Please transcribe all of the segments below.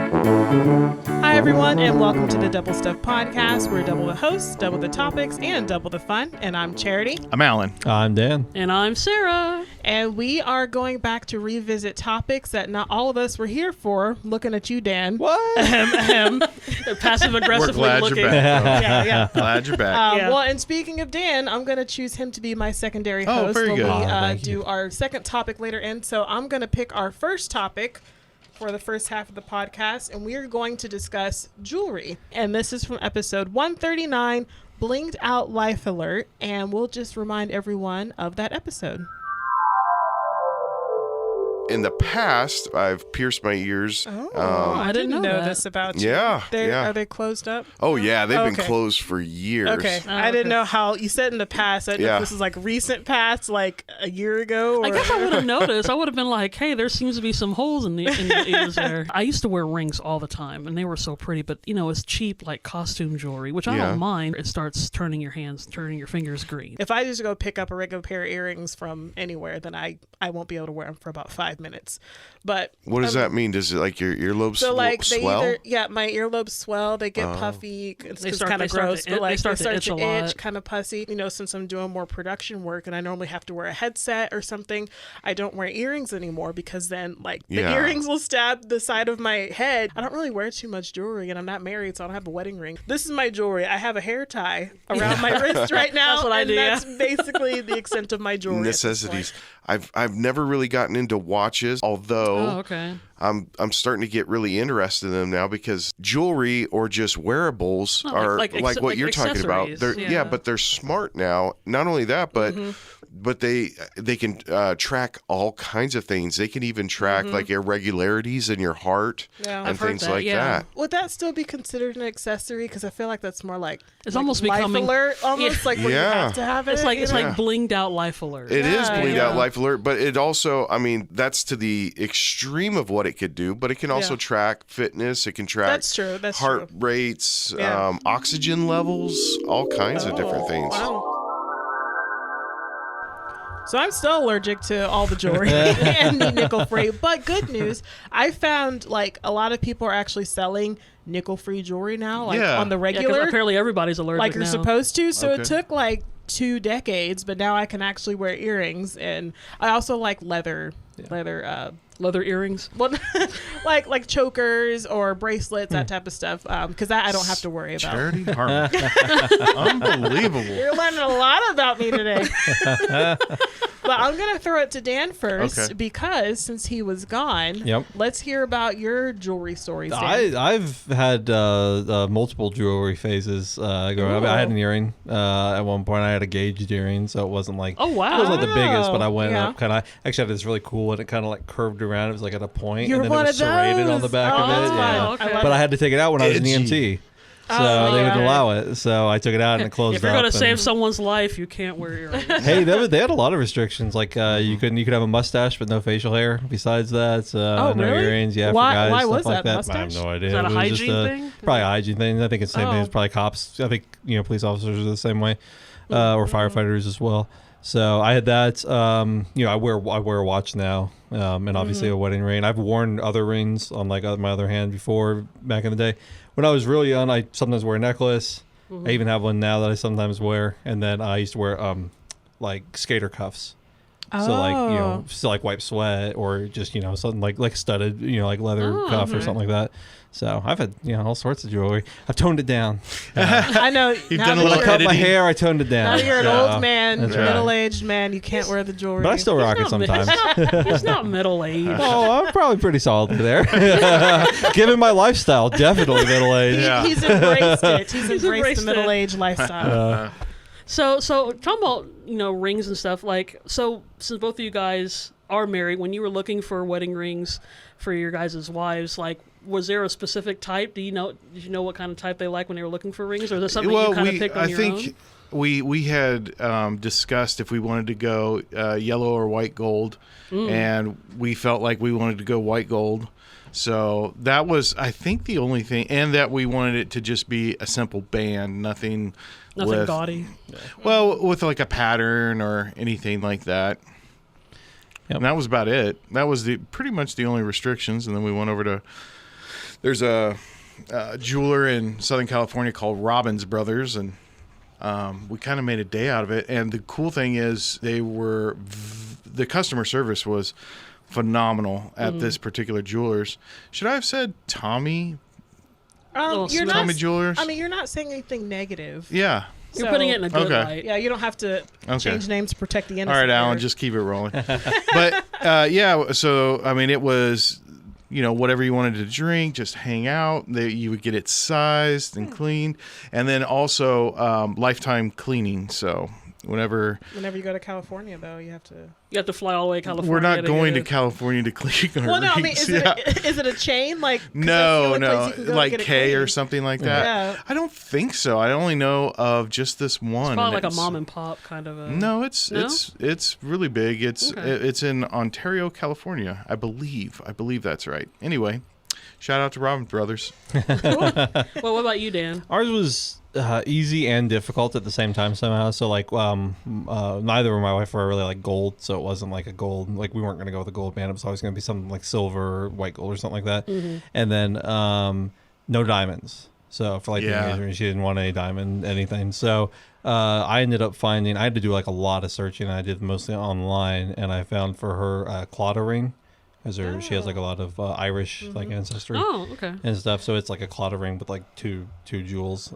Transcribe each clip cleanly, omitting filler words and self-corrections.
Hi everyone, and welcome to the Double Stuff Podcast. We're double the hosts, double the topics, and double the fun. And I'm Charity. I'm Alan. I'm Dan. And I'm Sarah. And we are going back to revisit topics that not all of us were here for. Looking at you, Dan. What? Passive We're aggressively glad looking. you're back. Yeah. Glad you're back. Yeah. Well, and speaking of Dan, I'm going to choose him to be my secondary Oh, host very when good. we Thank do you. our second topic later in. So I'm going to pick our first topic for the first half of the podcast, and we are going to discuss jewelry. And this is from episode 139, Blinged Out Life Alert, and we'll just remind everyone of that episode. In the past, I've pierced my ears. I didn't know that. this about you. Yeah, Are they closed up? Oh, yeah. They've been Okay. closed for years. Okay. I didn't know how you said in the past. I didn't know Yeah. if this is like recent past, like a year ago. Or I guess I would have noticed. I would have been like, hey, there seems to be some holes in the ears there. I used to wear rings all the time, and they were so pretty, but, it's cheap, like costume jewelry, which I Yeah. don't mind. It starts turning your fingers green. If I just go pick up a regular pair of earrings from anywhere, then I won't be able to wear them for about 5 minutes. But What does that mean? Does it like your earlobes so like they swell? my earlobes swell, they get puffy. It's kind of gross, to but like they start to itch a lot. kind of pussy. Since I'm doing more production work and I normally have to wear a headset or something, I don't wear earrings anymore because then like the Yeah. earrings will stab the side of my head. I don't really wear too much jewelry, and I'm not married, so I don't have a wedding ring. This is my jewelry. I have a hair tie around my wrist right now. That's what I and do, yeah. That's basically the extent of my jewelry. at this Necessities. point. I've never really gotten into watches, although Oh, okay. I'm starting to get really interested in them now because jewelry or just wearables Oh, are like like what you're talking about. accessories, They're yeah. but they're smart now. Not only that, but they can track all kinds of things. They can even track like irregularities in your heart Yeah. and I've heard things that, like yeah. that. Would that still be considered an accessory? Because I feel like that's more like It's almost life becoming- alert, almost like where you Yeah. have to have it. It's like you know? blinged out life alert. It is Yeah, bleed yeah. out life alert, but it also, I mean, that's to the extreme of what it could do, but it can also Yeah. track fitness. It can track That's true. That's heart true. rates, Yeah. oxygen levels, all kinds of different Oh, things. wow. So I'm still allergic to all the jewelry and the nickel free. But good news, I found like a lot of people are actually selling nickel free jewelry now, like Yeah. on the Yeah, 'cause regular, apparently everybody's allergic like you're now. supposed to. So Okay. it took like 2 decades, but now I can actually wear earrings, and I also like leather. Leather earrings. Well, like chokers or bracelets, that type of stuff, because that I don't have to worry about. Charity Harmon. Unbelievable. You're learning a lot about me today. But I'm going to throw it to Dan first Okay. because since he was gone, Yep. let's hear about your jewelry stories, Dan. I've had multiple jewelry phases growing up. I had an earring at one point. I had a gauged earring, so it wasn't like Oh, wow. it wasn't like the biggest, but I went Yeah. up kind of. Actually, I had this really cool, and it kind of like curved around. It was like at a point, You're and then one it was of serrated on the those. back Oh, of it. that's fun. Yeah. Okay. I love But I it. had to take it out when I was an Edgy. EMT. So Oh, they yeah. wouldn't allow it. So I took it out and it closed If you're up. going to save and- someone's life, you can't wear earrings. Hey, they had a lot of restrictions. Like you could have a mustache but no facial hair. Besides that, Oh, no really? earrings. Yeah, Why- for guys, why stuff was like that, I mustache? have no idea. Is that a It was just hygiene thing? Probably a hygiene thing. I think it's the same thing as probably cops. I think police officers are the same way, or firefighters as well. So I had that. I wear a watch now, and obviously a wedding ring. I've worn other rings on like my other hand before back in the day. When I was really young, I sometimes wear a necklace. I even have one now that I sometimes wear, and then I used to wear like skater cuffs. So like still like wipe sweat or just something like studded like leather cuff or something like that. So I've had all sorts of jewelry. I've toned it down. I know. You've now done a that little I you're- cut my editing. hair. I toned it down. Now you're an So, old man, that's right. middle-aged man. You can't wear the jewelry. But I still rock it sometimes. He's not middle-aged. Oh, I'm probably pretty solid there. Given my lifestyle, definitely middle age. Yeah. He's embraced it. He's embraced embraced the it. middle-aged lifestyle. So talking about rings and stuff, like, so since both of you guys are married, when you were looking for wedding rings for your guys' wives, like, was there a specific type? Did you know what kind of type they like when they were looking for rings, or is there something you kind of picked on your own? We had discussed if we wanted to go yellow or white gold, and we felt like we wanted to go white gold. So that was, I think, the only thing, and that we wanted it to just be a simple band, nothing Nothing gaudy. Well, with like a pattern or anything like that. Yep. And that was about it. That was pretty much the only restrictions. And then we went over to, there's a jeweler in Southern California called Robbins Brothers, and we kind of made a day out of it. And the cool thing is the customer service was phenomenal at this particular jeweler's. Should I have said Tommy You're Tommy not. Jewelers? I mean, you're not saying anything negative. Yeah. You're So- putting it in a good Okay. light. Yeah, you don't have to change names to protect the innocent. All right, Alan, here. just keep it rolling. But yeah, so I mean, it was, whatever you wanted to drink, just hang out. You would get it sized and cleaned, and then also lifetime cleaning. So whenever Whenever you go to California, though, you have to. You have to fly all the way to California. we're not to going to get it. California to clean our Well, no, I mean, rings. is it a chain? Like 'cause that's the No, only place no, you can go to like get it K or cleaned. something like that. Yeah. I don't think so. I only know of just this one. It's probably and like a mom and pop kind of a. No, it's really big. It's Okay. it's in Ontario, California, I believe. I believe that's right. Anyway, shout out to Robin Brothers. Well, what about you, Dan? Ours was easy and difficult at the same time somehow. So like, neither of my wife were really like gold, so it wasn't like a gold. Like we weren't gonna go with a gold band. It was always gonna be something like silver, or white gold, or something like that. Mm-hmm. And then no diamonds. So for like the Yeah. engagement, she didn't want any diamond anything. So I ended up finding. I had to do like a lot of searching. I did mostly online, and I found for her Claddagh ring, because she has like a lot of Irish like ancestry Oh, okay. and stuff. So it's like a Claddagh ring with like two jewels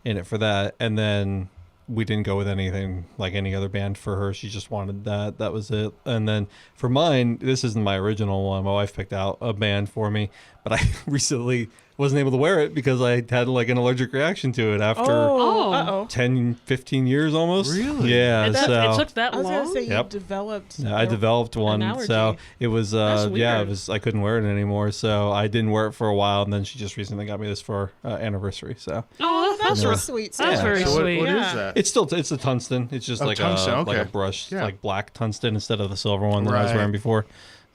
in it for that. And then we didn't go with anything like any other band for her. She just wanted that. That was it. And then for mine, this isn't my original one. My wife picked out a band for me, but I recently wasn't able to wear it because I had like an allergic reaction to it after Oh. Uh-oh. 10, 15 years almost. Really? Yeah. It took So that I was long. gonna say you Yep. developed. yeah, I developed one, allergy. so it was That's yeah, weird. it was. I couldn't wear it anymore, so I didn't wear it for a while, and then she just recently got me this for anniversary. So Oh, that's Yeah. real sweet. That's So- very So what sweet. is Yeah. that? it's a tungsten. It's just Oh, like tungsten, like okay. a brushed Yeah. like black tungsten instead of the silver one that I was Right. wearing before.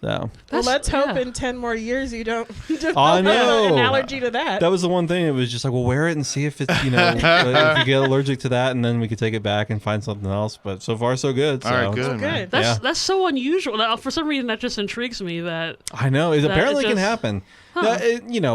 So Well, That's- let's hope yeah. in 10 more years you don't develop I know. an allergy to that. that was the one thing. It was just like, well, wear it and see if it's if you get allergic to that, and then we could take it back and find something else. But so far, so good. So. All right, good. Oh, man. good. Yeah. That's so unusual. Now, for some reason, that just intrigues me. That I know. It That apparently it can just- happen.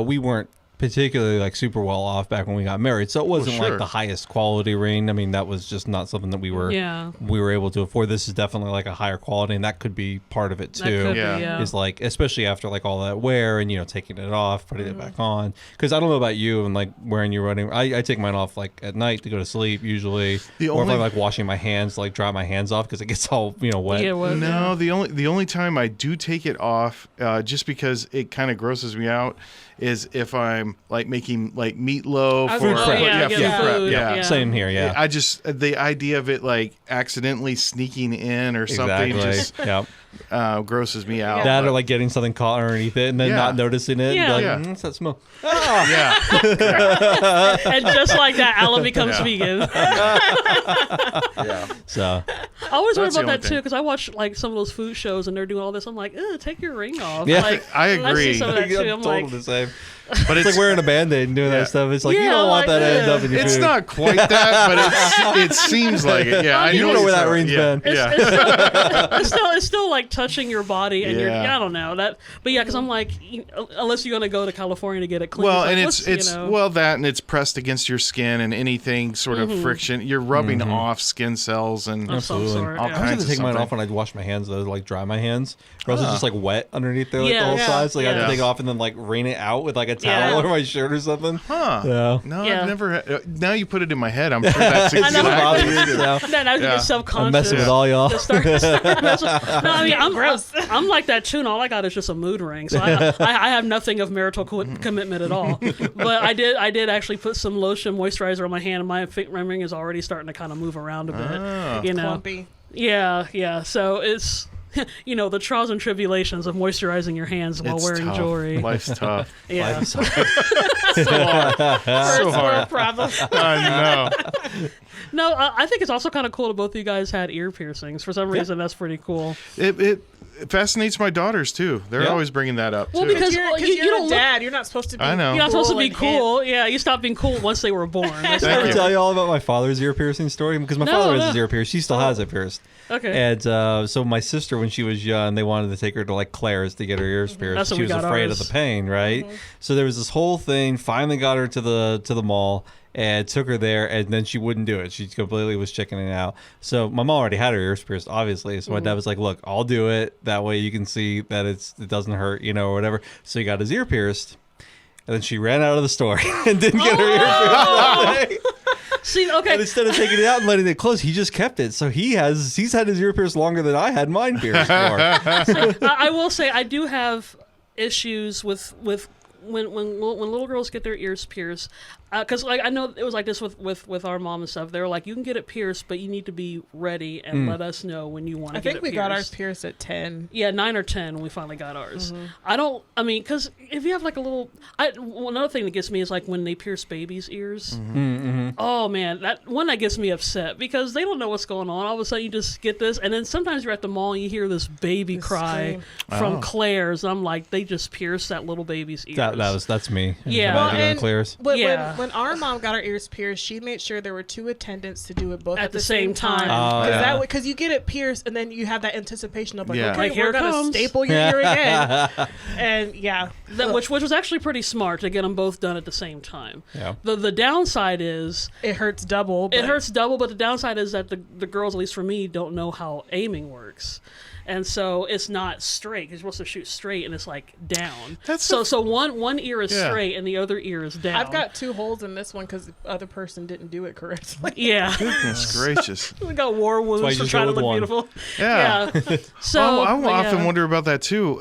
We weren't particularly like super well off back when we got married, so it wasn't sure. like the highest quality ring. I mean, that was just not something that we were Yeah. able to afford. This is definitely like a higher quality, and that could be part of it that too. could Yeah. be. Yeah. Is like, especially after like all that wear and taking it off, putting it back on. Because I don't know about you and like wearing your running. I take mine off like at night to go to sleep usually, The or only- if I'm like washing my hands, like dry my hands off because it gets all wet. Yeah, well, No, the only time I do take it off, just because it kind of grosses me out, is if I'm like making like meatloaf I was or gonna say, yeah, food getting food, yeah. yeah. Same here, yeah. I just the idea of it like accidentally sneaking in or something Exactly. just Yep. grosses me out. That or but- like getting something caught underneath it and then Yeah. not noticing it. Yeah. And be like, Yeah. what's that smell? yeah, and just like that, Alan becomes Yeah. vegan. yeah. So I always worry That's the about that only too thing. because I watch like some of those food shows and they're doing all this. I'm like, take your ring off. Yeah. Like, I I see agree. some of that too. I'm totally like, the same. But It's like wearing a Band-Aid and doing Yeah. that stuff. It's like you Yeah, don't want like, that to end up in your it's food. not quite that, but it seems like it. Yeah, I You know know where it's that not- ring's yeah, been. Yeah. it's still like touching your body and you're Yeah. I don't know that. But yeah, because I'm like, unless you're gonna go to California to get it cleaned. Well, like, and what's, it's well that, and it's pressed against your skin, and anything sort of friction, you're rubbing off skin cells and of some Absolutely. sort. All Yeah. I kinds used of to take mine something. off when I'd wash my hands though, to, like dry my hands. Or else it's just like wet underneath there, like Yeah. the whole Yeah. side. So like, I had Yeah. to take it off and then like rain it out with like a towel Yeah. over my shirt or something. Huh. Yeah. No, Yeah. I've never. Now you put it in my head. I'm sure that's It's exactly. gonna bother you, so Now you Yeah. get self-conscious. I'm messing with all y'all. Start messing- no, I mean Gross. I'm like that too, and all I got is just a mood ring. So I have nothing of marital commitment at all. But I did actually put some lotion moisturizer on my hand, and my ring is already starting to kind of move around a bit. Oh. You know, Clumpy. yeah. So it's the trials and tribulations of moisturizing your hands while It's wearing tough. jewelry. Life's tough. Yeah. So hard. First so hard. world problem. I know. No, I think it's also kind of cool that both of you guys had ear piercings. For some reason, that's pretty cool. It fascinates my daughters too. They're Yeah. always bringing that up Well, too. because You're you don't a look- dad. You're not supposed to be. I know. You're not supposed to cool be and cool. Yeah, you stopped being cool once they were born. That's Did I Thank ever you. tell you all about my father's ear piercing story? Because my No, father has no. his ear pierced. She still has it pierced. okay. And so my sister, when she was young, they wanted to take her to like Claire's to get her ears pierced. That's when She we was got afraid ours. of the pain, right? So there was this whole thing. Finally, got her to the mall and took her there, and then she wouldn't do it. She completely was chickening out. So my mom already had her ears pierced, obviously. So my dad was like, "Look, I'll do it. That way you can see that it doesn't hurt, or whatever." So he got his ear pierced. And then she ran out of the store and didn't get her ear pierced that day. See, okay. And instead of taking it out and letting it close, he just kept it. So he's had his ear pierced longer than I had mine pierced for. I will say I do have issues with when little girls get their ears pierced, because like I know it was like this with our mom and stuff. They were like, you can get it pierced, but you need to be ready and let us know when you want to I get it think we pierced. got ours pierced at 10. Yeah, 9 or 10 when we finally got ours. I mean, because if you have like a little, another thing that gets me is like when they pierce babies' ears. Oh man, that gets me upset because they don't know what's going on. All of a sudden, you just get this, and then sometimes you're at the mall and you hear this baby cry from Claire's. I'm like, they just pierced that little baby's ears. That's me. Yeah. Well, Well, and Claire's. Yeah. When our mom got her ears pierced, she made sure there were 2 attendants to do it both At the same time. Oh, yeah. Because you get it pierced and then you have that anticipation of like, Yeah. okay, Like, here we're it gonna comes. staple your ear again, and Which was actually pretty smart to get them both done at the same time. Yeah. The downside is it hurts double. it but- hurts double, but the downside is that the girls, at least for me, don't know how aiming works. And so it's not straight. You're supposed to shoot straight, and it's like down. So one ear is Yeah. straight, and the other ear is down. I've got 2 holes in this one because the other person didn't do it correctly. yeah. Goodness gracious. We got war why wounds you for just trying to go with look one. beautiful. Yeah. So I but often yeah. wonder about that too,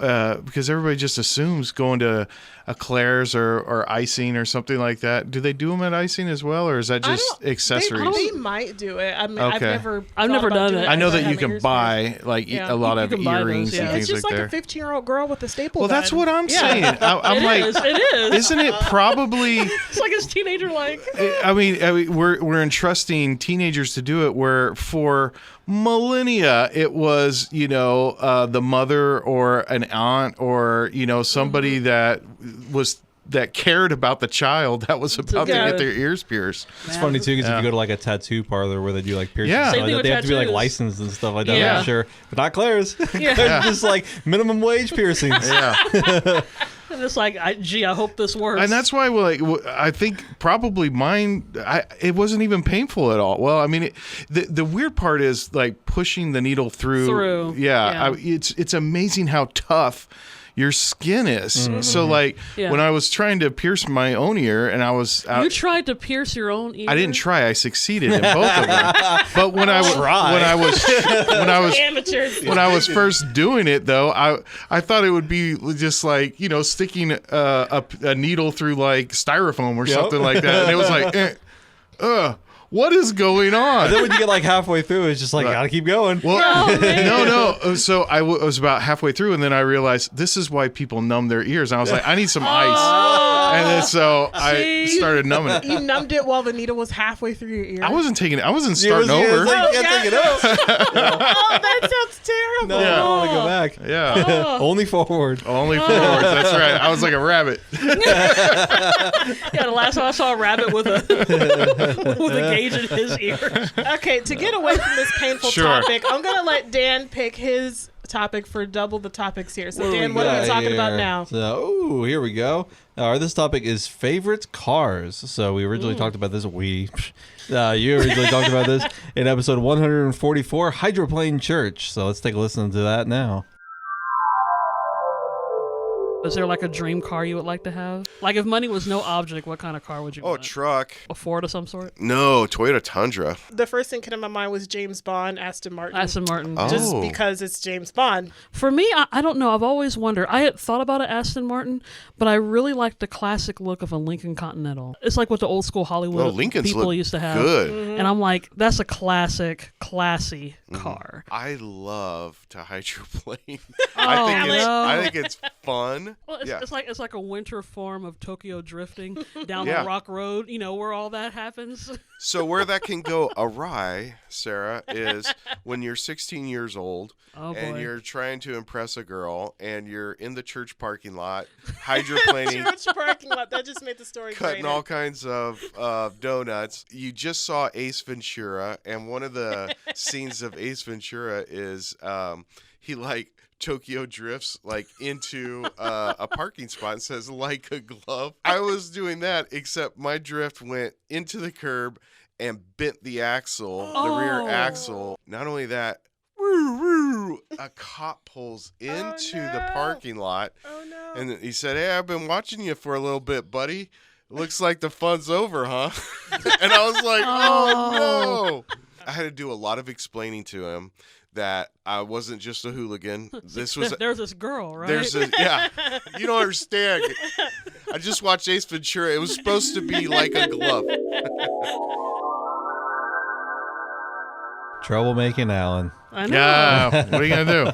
because everybody just assumes going to a Claire's or icing or something like that. Do they do them at icing as well, or is that I just don't- accessories? They might do it. I mean, Okay. I've never thought about done doing it. I know because that you have my can ears buy like Yeah. a lot You of can buy those, earrings yeah. and pierced. It's things just like like that. a 15-year-old girl with a staple Well, gun. that's what I'm Yeah. saying. I'm It like, is. It is. isn't it probably? It's like it's teenager like. I mean, we're entrusting teenagers to do it. Where for millennia it was, the mother or an aunt or somebody that cared about the child that was about to Yeah. get their ears pierced. It's funny too because if Yeah. you go to like a tattoo parlor where they do like piercings, Yeah. and Same stuff thing like with that, they have to be like tattoos. licensed and stuff like that. Yeah. I'm sure, but not Claire's. Yeah. Claire's just like minimum wage piercings. Yeah, And it's like, I hope this works. and that's why, I think probably mine. It wasn't even painful at all. Well, I mean, the weird part is like pushing the needle through. Yeah. It's amazing how tough your skin is. So like Yeah. when I was trying to pierce my own ear, and I was You tried to pierce your own ear. I didn't try. I succeeded in both of them. But when I Amateurs. when I was first doing it, though, I thought it would be just like sticking a needle through like styrofoam or Yep. something like that, and it was like, what is going on? And then when you get like halfway through, it's just like gotta keep going. Well, Oh, man. no. So I was about halfway through, and then I realized this is why people numb their ears. And I was like, I need some ice. And then so I See? started numbing it. You numbed it while the needle was halfway through your ear. I wasn't It starting was over. like, you can't take it out. Oh, that sounds terrible. No, I don't want to go back. Yeah. Only forward. Only forwards. That's right. I was like a rabbit. Yeah, the last time I saw a rabbit with a gauge in his ear. Okay, to get away from this painful Sure. topic, I'm gonna let Dan pick his topic for double the topics here. So Dan, what are got we talking about here? now? So, here we go. This topic is favorite cars. So we originally talked about this. You originally talked about this in episode 144, Hydroplane Church. So let's take a listen to that now. Is there like a dream car you would like to have? Like if money was no object, what kind of car would you Oh, want? truck. A Ford of some sort? No, Toyota Tundra. The first thing came to my mind was James Bond, Aston Martin. Aston Martin. Oh. Just because it's James Bond. For me, I don't know. I've always wondered. I had thought about an Aston Martin, but I really like the classic look of a Lincoln Continental. It's like what the old school Hollywood Oh, Lincolns people look used to have. good. And I'm like, that's a classy car. I love to hydroplane. Oh, I no. think it's fun. fun. Well, it's like a winter form of Tokyo drifting down Yeah. the rock road. You know where all that happens. So where that can go awry, Sarah, is when you're 16 years old Oh and boy. you're trying to impress a girl and you're in the church parking lot hydroplaning, Church parking lot. That just made the story cutting greater. all kinds of donuts. You just saw Ace Ventura, and one of the scenes of Ace Ventura is he like Tokyo drifts like into a parking spot and says like a glove. I was doing that, except my drift went into the curb and bent the axle, the rear Oh. axle. Not only that, woo, woo, a cop pulls into the no. parking lot, Oh no. and he said, "Hey, I've been watching you for a little bit, buddy. Looks like the fun's over, huh?" And I was like, "Oh no!" I had to do a lot of explaining to him that I wasn't just a hooligan. This was There's this girl, right? there's a yeah. You don't understand. I just watched Ace Ventura. It was supposed to be like a glove. Troublemaking Alan. I know. Yeah, what are you gonna do?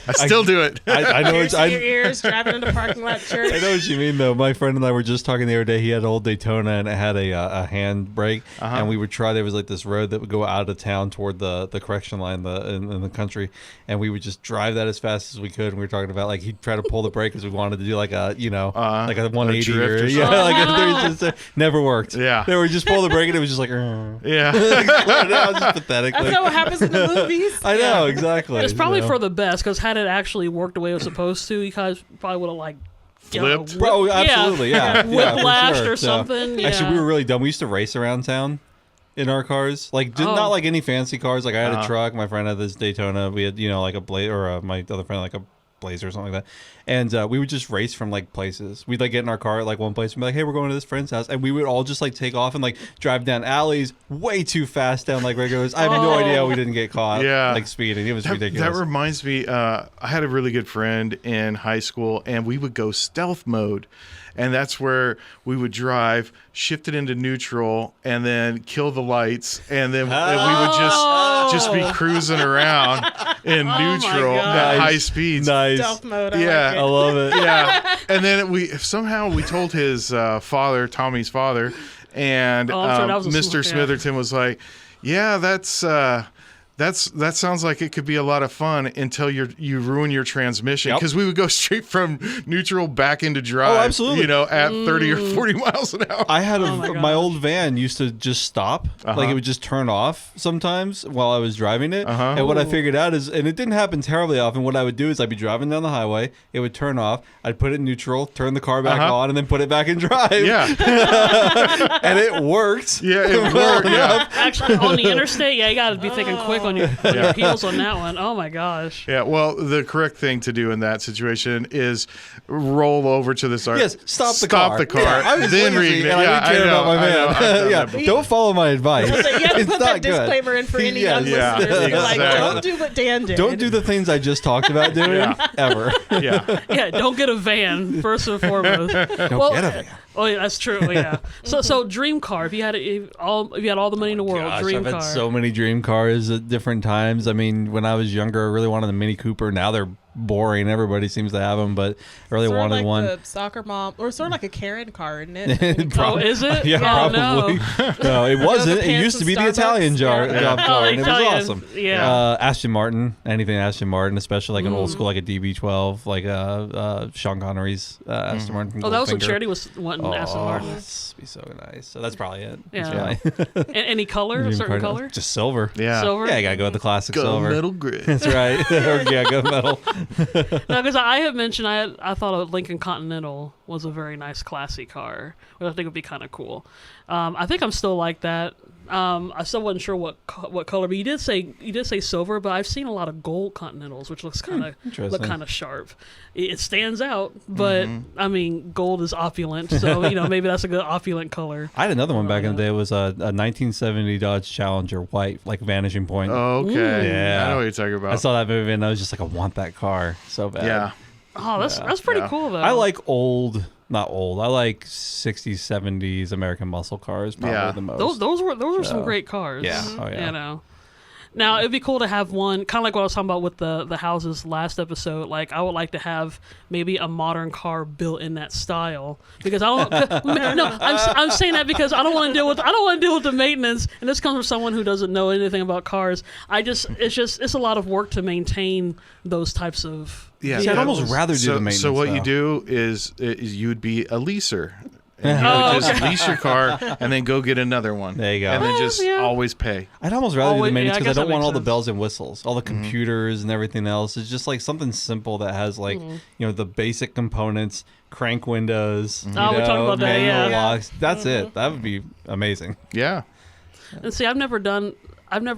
I still do it. I know Piercing your I ears, driving into parking lot church. know what you mean, though. My friend and I were just talking the other day. He had an old Daytona, and it had a hand brake. And we would try. There was like this road that would go out of town toward the correction line in the country, and we would just drive that as fast as we could. And we were talking about like he'd try to pull the brake because we wanted to do like a like a 180 drift or yeah, like never worked. Yeah. They were just pull the brake, and it was just like, Yeah. it was just pathetic. That's not what happens in the movies. I know exactly. It's probably you know. for the best because had it actually worked the way it was supposed to, you guys probably would have like Flipped? Bro, absolutely, yeah. Whiplashed for sure. or something. Yeah. Actually, we were really dumb. We used to race around town in our cars, like not like any fancy cars. Like I had a truck. My friend had this Daytona. We had like a Blazer, or my other friend like a Blazer or something like that. And we would just race from like places. We'd like get in our car at like one place and be like, "Hey, we're going to this friend's house," and we would all just like take off and like drive down alleys way too fast down like regulars. I have no idea how we didn't get caught. Yeah. Like speeding. It was That ridiculous. reminds me, I had a really good friend in high school, and we would go stealth mode. And that's where we would drive, shift it into neutral, and then kill the lights, and then we would just be cruising around in neutral God. at Nice. high speeds. Nice. Stealth mode. I Yeah. like I it. love it. Yeah, and then we told his father, Tommy's father, and I'm sure that was a Mr. smart- yeah. Smitherton was like, "Yeah, that sounds like it could be a lot of fun until you ruin your transmission." Yep. Because we would go straight from neutral back into drive. absolutely. At 30 or 40 miles an hour. I had my my gosh. old van used to just stop, like it would just turn off sometimes while I was driving it. And what I figured out is, and it didn't happen terribly often. What I would do is I'd be driving down the highway, it would turn off, I'd put it in neutral, turn the car back on, and then put it back in drive. Yeah, and it worked. yeah, it worked. Yeah. Actually, on the interstate, yeah, you got to be thinking quick on your heels on that one. Oh my gosh. Yeah, well, the correct thing to do in that situation is roll over to the side. Yes, stop the car. Yeah, I was then lazy, reignite. and Yeah, I didn't care about my I know, van. I've done Yeah, that before. don't follow my advice. So you have to It's put not that good. disclaimer in for any young Yes. listeners. You're like, exactly. don't do what Dan did. Don't do the things I just talked about doing Yeah. ever. Yeah. Yeah, don't get a van first and foremost. Don't get a van. Oh yeah, that's true. Yeah. So dream car. If you had all the money in the world, Gosh, dream I've car. had so many dream cars at different times. I mean, when I was younger, I really wanted a Mini Cooper. Now they're boring. Everybody seems to have them, but I really Sort of wanted like one. the soccer mom, or sort of like a Karen car, isn't it? Oh, is it? Yeah, Oh, probably. no. No, it wasn't. It pants used to and be the Starbucks? Italian Yeah. job Oh, car, and it was Italian. awesome. Yeah. Aston Martin, anything Aston Martin, especially like an old school, like a DB12, like Sean Connery's Aston Martin. from Oh, that was what Goldfinger. Charity was wanting. Aston Martin. That's be so nice. So that's probably it. Yeah. That's Any color? A Dream certain car. color? Just silver. Yeah. Silver? Yeah, I gotta go with the classic Go silver. metal grid. That's right. Or, yeah, go metal. No, because I had mentioned I thought a Lincoln Continental was a very nice, classy car, which I think would be kind of cool. I think I'm still like that. I still wasn't sure what color, but you did say silver. But I've seen a lot of gold Continentals, which looks kind of interesting. sharp. It stands out, but I mean, gold is opulent, so maybe that's a good opulent color. I had another one back in the day. It was a 1970 Dodge Challenger white, like Vanishing Point. Oh, okay. Yeah. I know what you're talking about. I saw that movie and I was just like, I want that car so bad. Yeah. Oh, that's pretty Yeah. cool though. I like not old. I like 60s, 70s American muscle cars probably Yeah. the most. those were some great cars. Yeah. Oh, yeah. Now, it'd be cool to have one, kind of like what I was talking about with the houses last episode. Like, I would like to have maybe a modern car built in that style, because I don't. No, I'm saying that because I don't want to deal with the maintenance. And this comes from someone who doesn't know anything about cars. It's a lot of work to maintain those types of. Yeah, See, I'd almost rather do the maintenance. So what though. you do is you'd be a leaser. And you would just lease your car and then go get another one. There you go. And then just always pay. I'd almost rather do the maintenance I because guess I don't that want all makes the bells and whistles, all the computers and everything else. It's just like something simple that has like the basic components, crank windows, Oh, we're talking about that, manual yeah. locks. That's it. That would be amazing. Yeah. And see, I've never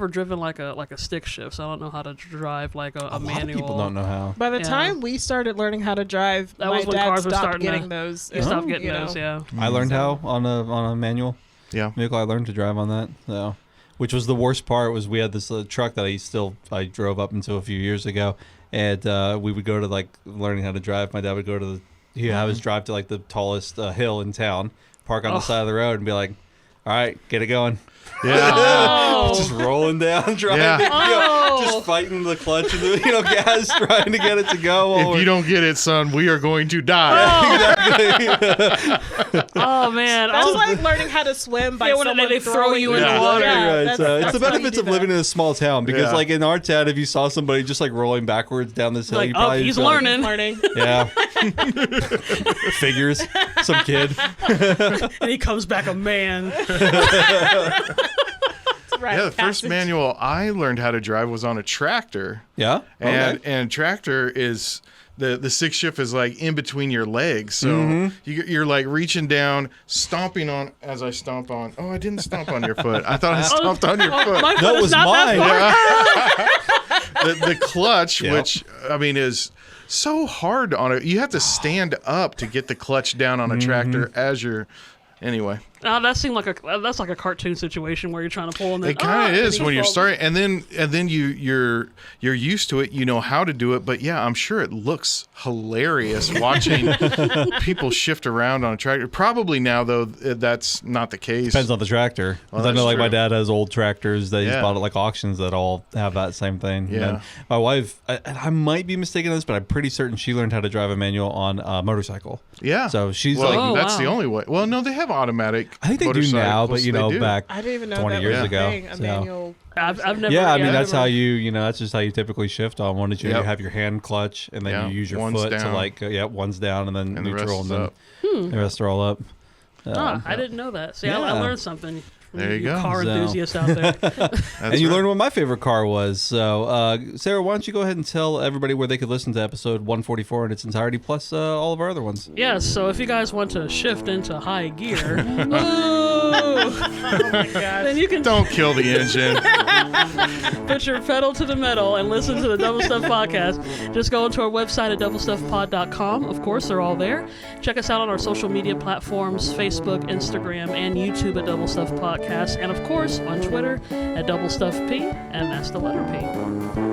driven like a stick shift, so I don't know how to drive like a A lot manual. of people don't know how. By the Yeah. time we started learning how to drive, That my was when dad cars were stopped starting to- getting those. You stop getting you know. those, yeah. I learned how on a manual Yeah. vehicle. I learned to drive on that. So, which was the worst part was we had this truck that I drove up until a few years ago, and we would go to like learning how to drive. My dad would go to he'd have us drive to like the tallest hill in town, park on the side of the road, and be like, "All right, get it going." Yeah. Oh. Just rolling down, driving, Oh. just fighting the clutch and the gas, trying to get it to go. while If you don't get it, son, we are going to die. Oh man, That's like learning how to swim by Yeah, when someone they throw throwing you in the Exactly water. right. that's- So it's that's the how you benefits do of living that. in a small town because, Yeah. like in our town, if you saw somebody just like rolling backwards down this hill, Like, you oh, probably he's just be like, learning. Learning. Yeah, figures, some kid. and he comes back a man. Right, Yeah, the first passage. manual I learned how to drive was on a tractor. Yeah, And tractor is the stick shift is like in between your legs, so you're like reaching down, stomping on as I stomp on. Oh, I didn't stomp on your foot. I thought I stomped on your foot. My That foot is was not mine. that far. The clutch, Yep. which I mean is so hard on it. You have to stand up to get the clutch down on a tractor as you're. Anyway, That seemed like that's like a cartoon situation where you're trying to pull in. it kind of is when you're starting, and then you're used to it. You know how to do it, but yeah, I'm sure it looks hilarious watching people shift around on a tractor. Probably now though, that's not the case. depends on the tractor. 'Cause I that's know, like my true. dad has old tractors that he's Yeah. bought at like auctions that all have that same thing. Yeah. And my wife, I might be mistaken on this, but I'm pretty certain she learned how to drive a manual on a motorcycle. Yeah. So she's well, like, Oh, that's the wow. only way. Well, no, they have automatic. I think they do now, but motorcycles. you know, They do. back I didn't even know 20 that years was ago. a thing, a So. manual. I've never. Yeah, I mean that's never- how that's just how you typically shift on one. Is you Yep. have your hand clutch and then Yeah, you use your one's foot to down. like one's down and then And the neutral rest and is then up. the rest are all up. I didn't know that. See, I Yeah. learned something. From There you go. Car So- enthusiasts out there. That's And you right. learned what my favorite car was. So, Sarah, why don't you go ahead and tell everybody where they could listen to episode 144 in its entirety, plus all of our other ones. Yes, so if you guys want to shift into high gear, then you can Don't kill the engine. put your pedal to the metal and listen to the Double Stuff Podcast. Just go into our website at doublestuffpod.com. Of course, they're all there. Check us out on our social media platforms, Facebook, Instagram, and YouTube at Double Stuff Podcast. And of course, on Twitter at Double Stuff P, and that's the letter P.